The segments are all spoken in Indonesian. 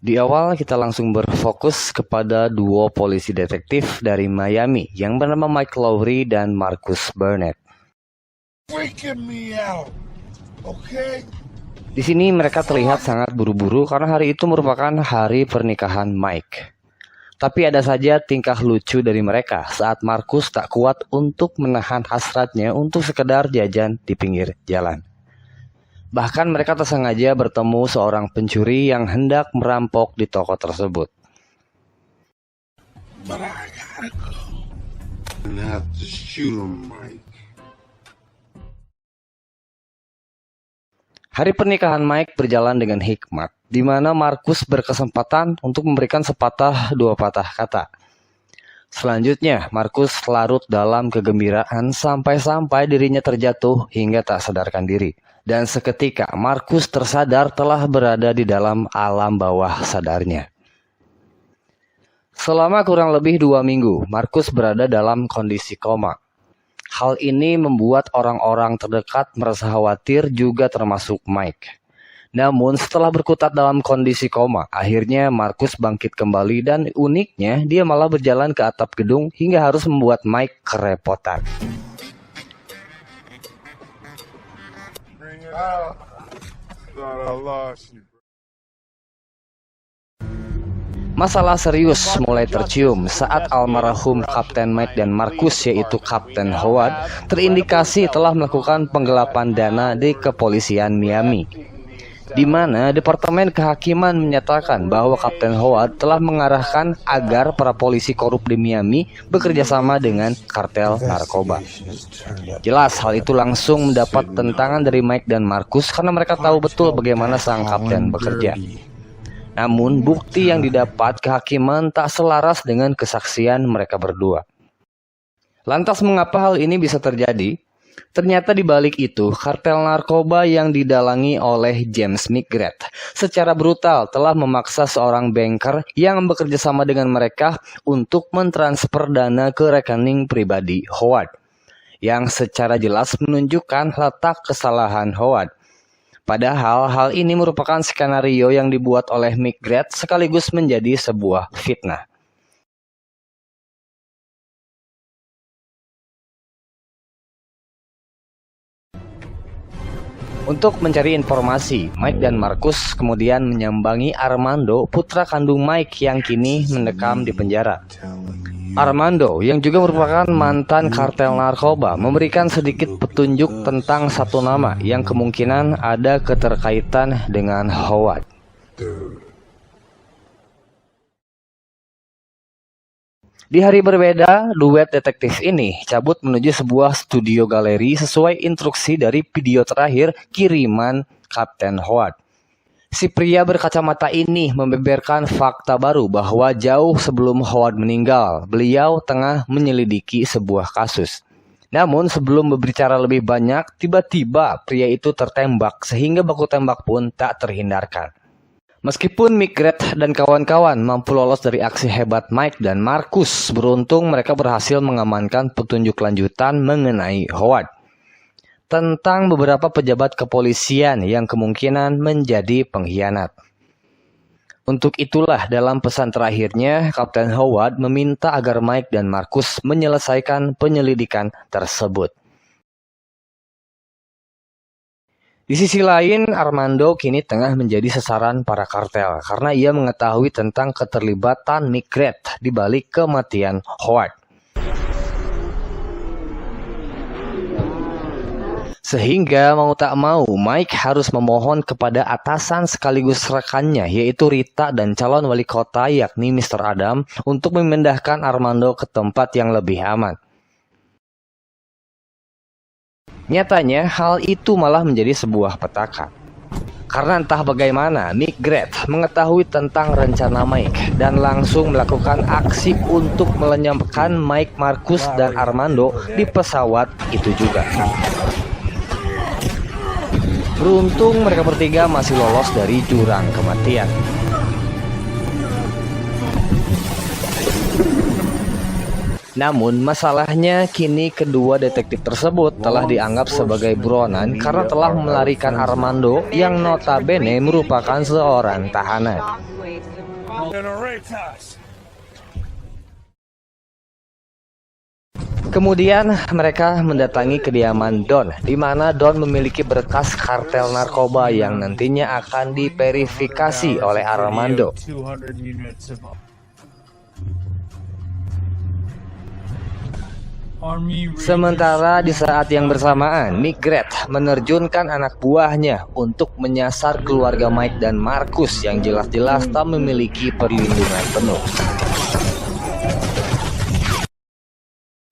Di awal kita langsung berfokus kepada duo polisi detektif dari Miami yang bernama Mike Lowry dan Marcus Burnett. Freaking me out, okay? Di sini mereka terlihat sangat buru-buru karena hari itu merupakan hari pernikahan Mike. Tapi ada saja tingkah lucu dari mereka saat Marcus tak kuat untuk menahan hasratnya untuk sekedar jajan di pinggir jalan. Bahkan mereka tersengaja bertemu seorang pencuri yang hendak merampok di toko tersebut. But I gotta go and have to shoot him, Mike. Hari pernikahan Mike berjalan dengan hikmat, di mana Marcus berkesempatan untuk memberikan sepatah dua patah kata. Selanjutnya, Marcus larut dalam kegembiraan sampai-sampai dirinya terjatuh hingga tak sadarkan diri. Dan seketika Marcus tersadar telah berada di dalam alam bawah sadarnya. Selama kurang lebih 2 minggu, Marcus berada dalam kondisi koma. Hal ini membuat orang-orang terdekat merasa khawatir, juga termasuk Mike. Namun setelah berkutat dalam kondisi koma, akhirnya Marcus bangkit kembali dan uniknya dia malah berjalan ke atap gedung hingga harus membuat Mike kerepotan. Masalah serius mulai tercium saat almarhum Kapten Mike dan Marcus, yaitu Kapten Howard, terindikasi telah melakukan penggelapan dana di kepolisian Miami, di mana Departemen Kehakiman menyatakan bahwa Kapten Howard telah mengarahkan agar para polisi korup di Miami bekerja sama dengan kartel narkoba. Jelas hal itu langsung mendapat tentangan dari Mike dan Marcus karena mereka tahu betul bagaimana sang kapten bekerja. Namun bukti yang didapat kehakiman tak selaras dengan kesaksian mereka berdua. Lantas mengapa hal ini bisa terjadi? Ternyata di balik itu, kartel narkoba yang didalangi oleh James McGrath secara brutal telah memaksa seorang banker yang bekerja sama dengan mereka untuk mentransfer dana ke rekening pribadi Howard, yang secara jelas menunjukkan letak kesalahan Howard. Padahal hal ini merupakan skenario yang dibuat oleh McGrath sekaligus menjadi sebuah fitnah. Untuk mencari informasi, Mike dan Marcus kemudian menyambangi Armando, putra kandung Mike yang kini mendekam di penjara. Armando, yang juga merupakan mantan kartel narkoba, memberikan sedikit petunjuk tentang satu nama yang kemungkinan ada keterkaitan dengan Howard. Di hari berbeda, duet detektif ini cabut menuju sebuah studio galeri sesuai instruksi dari video terakhir kiriman Kapten Howard. Si pria berkacamata ini membeberkan fakta baru bahwa jauh sebelum Howard meninggal, beliau tengah menyelidiki sebuah kasus. Namun sebelum berbicara lebih banyak, tiba-tiba pria itu tertembak sehingga baku tembak pun tak terhindarkan. Meskipun McGrath dan kawan-kawan mampu lolos dari aksi hebat Mike dan Marcus, beruntung mereka berhasil mengamankan petunjuk lanjutan mengenai Howard tentang beberapa pejabat kepolisian yang kemungkinan menjadi pengkhianat. Untuk itulah dalam pesan terakhirnya, Kapten Howard meminta agar Mike dan Marcus menyelesaikan penyelidikan tersebut. Di sisi lain, Armando kini tengah menjadi sasaran para kartel karena ia mengetahui tentang keterlibatan McGrath di balik kematian Howard. Sehingga mau tak mau, Mike harus memohon kepada atasan sekaligus rekannya, yaitu Rita dan calon wali kota yakni Mr. Adam, untuk memindahkan Armando ke tempat yang lebih aman. Nyatanya, hal itu malah menjadi sebuah petaka. Karena entah bagaimana, McGrath mengetahui tentang rencana Mike dan langsung melakukan aksi untuk melenyapkan Mike, Marcus, dan Armando di pesawat itu juga. Beruntung mereka bertiga masih lolos dari jurang kematian. Namun masalahnya kini kedua detektif tersebut telah dianggap sebagai buronan karena telah melarikan Armando yang notabene merupakan seorang tahanan. Kemudian mereka mendatangi kediaman Don, di mana Don memiliki berkas kartel narkoba yang nantinya akan diverifikasi oleh Armando. Sementara di saat yang bersamaan, Migret menerjunkan anak buahnya untuk menyasar keluarga Mike dan Marcus yang jelas-jelas tak memiliki perlindungan penuh.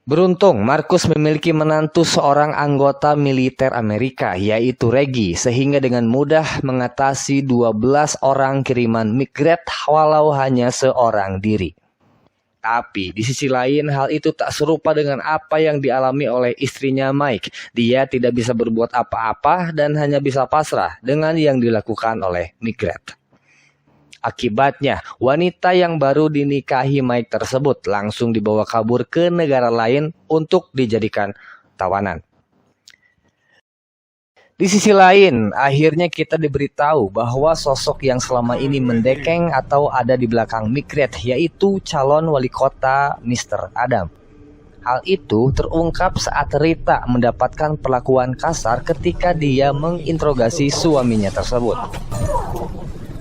Beruntung, Marcus memiliki menantu seorang anggota militer Amerika, yaitu Reggie, sehingga dengan mudah mengatasi 12 orang kiriman Migret walau hanya seorang diri. Tapi di sisi lain hal itu tak serupa dengan apa yang dialami oleh istrinya Mike. Dia tidak bisa berbuat apa-apa dan hanya bisa pasrah dengan yang dilakukan oleh Migret. Akibatnya, wanita yang baru dinikahi Mike tersebut langsung dibawa kabur ke negara lain untuk dijadikan tawanan. Di sisi lain, akhirnya kita diberitahu bahwa sosok yang selama ini mendekeng atau ada di belakang Migret yaitu calon wali kota Mr. Adam. Hal itu terungkap saat Rita mendapatkan perlakuan kasar ketika dia menginterogasi suaminya tersebut.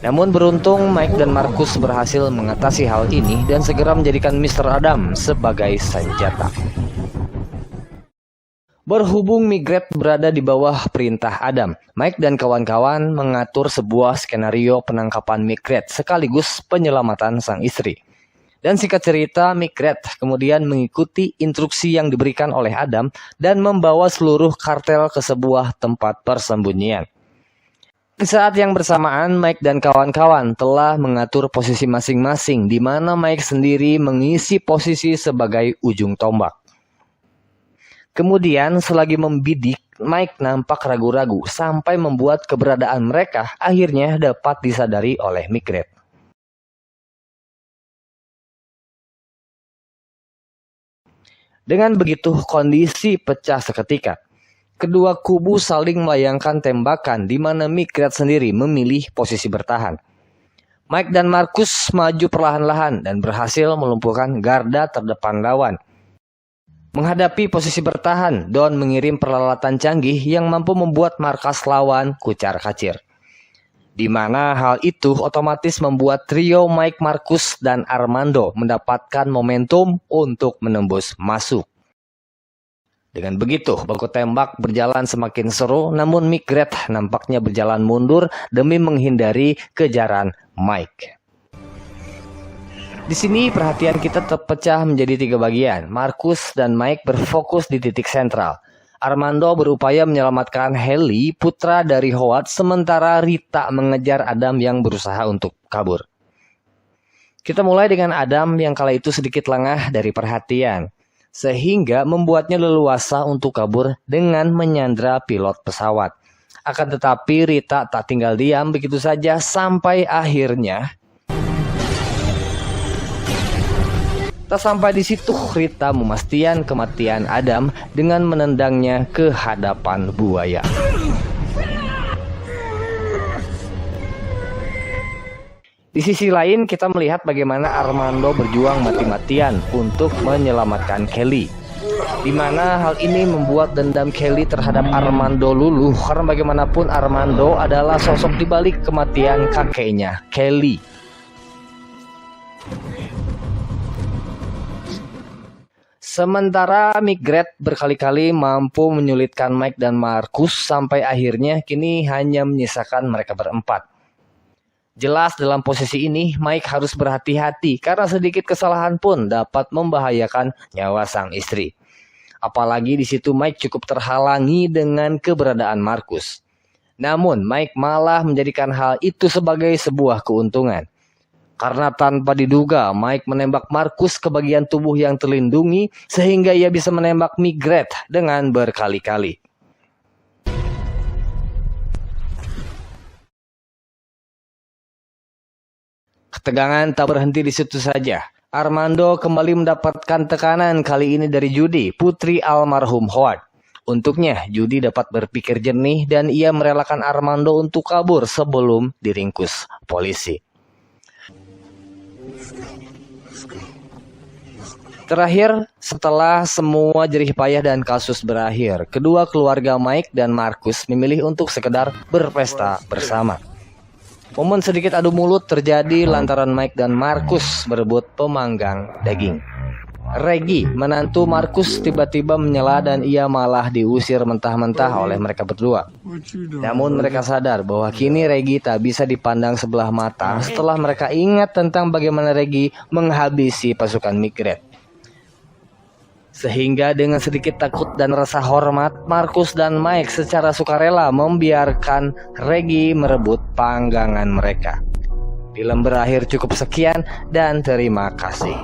Namun beruntung Mike dan Marcus berhasil mengatasi hal ini dan segera menjadikan Mr. Adam sebagai senjata. Berhubung Migret berada di bawah perintah Adam, Mike dan kawan-kawan mengatur sebuah skenario penangkapan Migret sekaligus penyelamatan sang istri. Dan singkat cerita, Migret kemudian mengikuti instruksi yang diberikan oleh Adam dan membawa seluruh kartel ke sebuah tempat persembunyian. Di saat yang bersamaan, Mike dan kawan-kawan telah mengatur posisi masing-masing, di mana Mike sendiri mengisi posisi sebagai ujung tombak. Kemudian selagi membidik, Mike nampak ragu-ragu sampai membuat keberadaan mereka akhirnya dapat disadari oleh Migret. Dengan begitu kondisi pecah seketika. Kedua kubu saling melayangkan tembakan di mana Migret sendiri memilih posisi bertahan. Mike dan Marcus maju perlahan-lahan dan berhasil melumpuhkan garda terdepan lawan. Menghadapi posisi bertahan, Don mengirim peralatan canggih yang mampu membuat markas lawan kucar-kacir. Di mana hal itu otomatis membuat trio Mike, Marcus, dan Armando mendapatkan momentum untuk menembus masuk. Dengan begitu, baku tembak berjalan semakin seru, namun Migret nampaknya berjalan mundur demi menghindari kejaran Mike. Di sini perhatian kita terpecah menjadi 3 bagian. Marcus dan Mike berfokus di titik sentral. Armando berupaya menyelamatkan Haley, putra dari Howard, sementara Rita mengejar Adam yang berusaha untuk kabur. Kita mulai dengan Adam yang kala itu sedikit lengah dari perhatian, sehingga membuatnya leluasa untuk kabur dengan menyandra pilot pesawat. Akan tetapi Rita tak tinggal diam begitu saja sampai akhirnya. Tak sampai di situ, Rita memastikan kematian Adam dengan menendangnya ke hadapan buaya. Di sisi lain, kita melihat bagaimana Armando berjuang mati-matian untuk menyelamatkan Kelly. Di mana hal ini membuat dendam Kelly terhadap Armando luluh karena bagaimanapun Armando adalah sosok di balik kematian kakeknya, Kelly. Sementara Migret berkali-kali mampu menyulitkan Mike dan Marcus sampai akhirnya kini hanya menyisakan mereka berempat. Jelas dalam posisi ini Mike harus berhati-hati karena sedikit kesalahan pun dapat membahayakan nyawa sang istri. Apalagi di situ Mike cukup terhalangi dengan keberadaan Marcus. Namun Mike malah menjadikan hal itu sebagai sebuah keuntungan. Karena tanpa diduga, Mike menembak Marcus ke bagian tubuh yang terlindungi sehingga ia bisa menembak Migret dengan berkali-kali. Ketegangan tak berhenti di situ saja. Armando kembali mendapatkan tekanan, kali ini dari Judy, putri almarhum Howard. Untuknya, Judy dapat berpikir jernih dan ia merelakan Armando untuk kabur sebelum diringkus polisi. Terakhir, setelah semua jerih payah dan kasus berakhir, kedua keluarga Mike dan Marcus memilih untuk sekedar berpesta bersama. Momen sedikit adu mulut terjadi lantaran Mike dan Marcus berebut pemanggang daging. Reggie, menantu Marcus, tiba-tiba menyela dan ia malah diusir mentah-mentah oleh mereka berdua. Namun mereka sadar bahwa kini Reggie tak bisa dipandang sebelah mata setelah mereka ingat tentang bagaimana Reggie menghabisi pasukan Migret. Sehingga dengan sedikit takut dan rasa hormat, Marcus dan Mike secara sukarela membiarkan Reggie merebut panggangan mereka. Film berakhir cukup sekian dan terima kasih.